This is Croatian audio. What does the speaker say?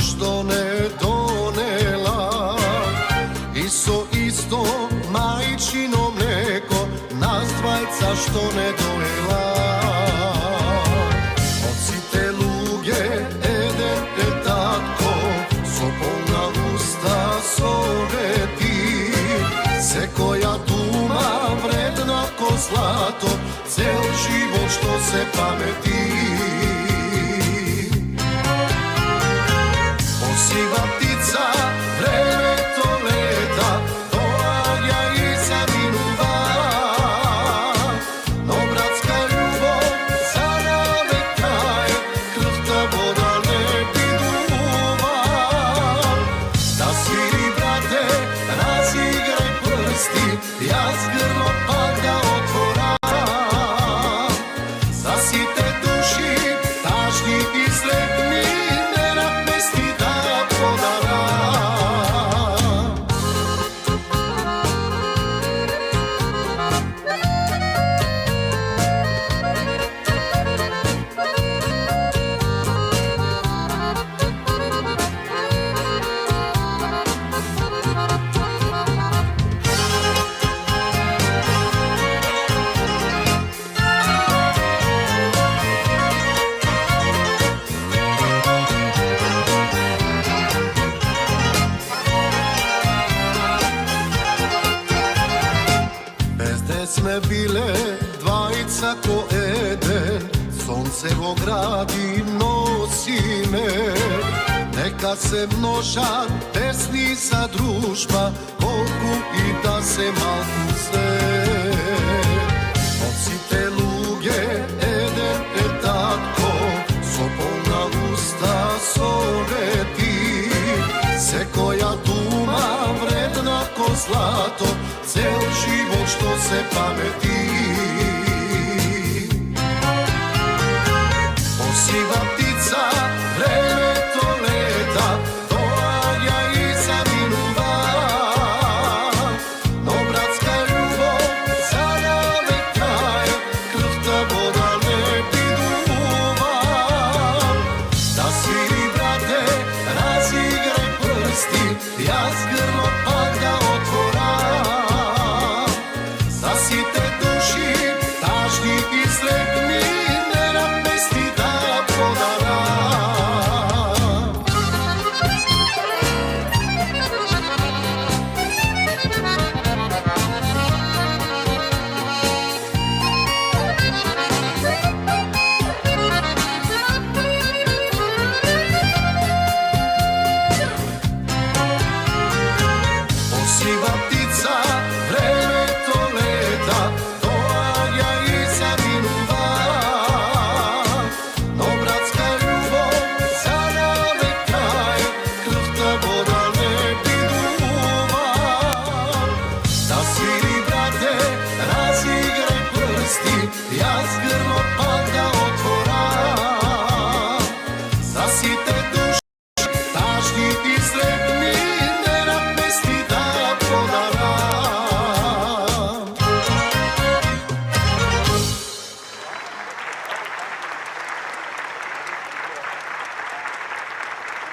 što ne donela. Isto majčino mleko, nas dvajca što ne dojela. Ocite luge, ede tatko, sopolna usta soveti. Se koja duma vredna ko zlato, cel život što se pameti. Posiva ptica, vreme to leta, doanja i zavinuva. No bratska ljubav za navek traje, krhta voda ne piduva. Da sviri brate, razigraj prsti, ja s grlo pa ga otvora. Zasite duši, tažni i sretni, merak mesti da podara. Sme bile dvajica ko Eden, soncevo gradi nosi me. Neka se množa pesnica družba, koliko i da se malku sve. Ocite luge, Eden tatko, sopolna usta soveti. Se koja duma vredna ko zlato, cel život što se pameti. Posiva ptica, vreme to leta, doanja i zavinuva. No bratska ljubav za navek traje, krhta voda ne piduva. Da sviri brate, razigraj prsti, ja s grlo pa ga otvora. Zasite duši, tažni i sretni, merak mesti da podara. Posiva ptica, vreme to leta, doanja i zavinuva. No bratska ljubav za navek traje, krhta voda ne piduva. Da sviri brate, razigraj prsti, ja s grlo pa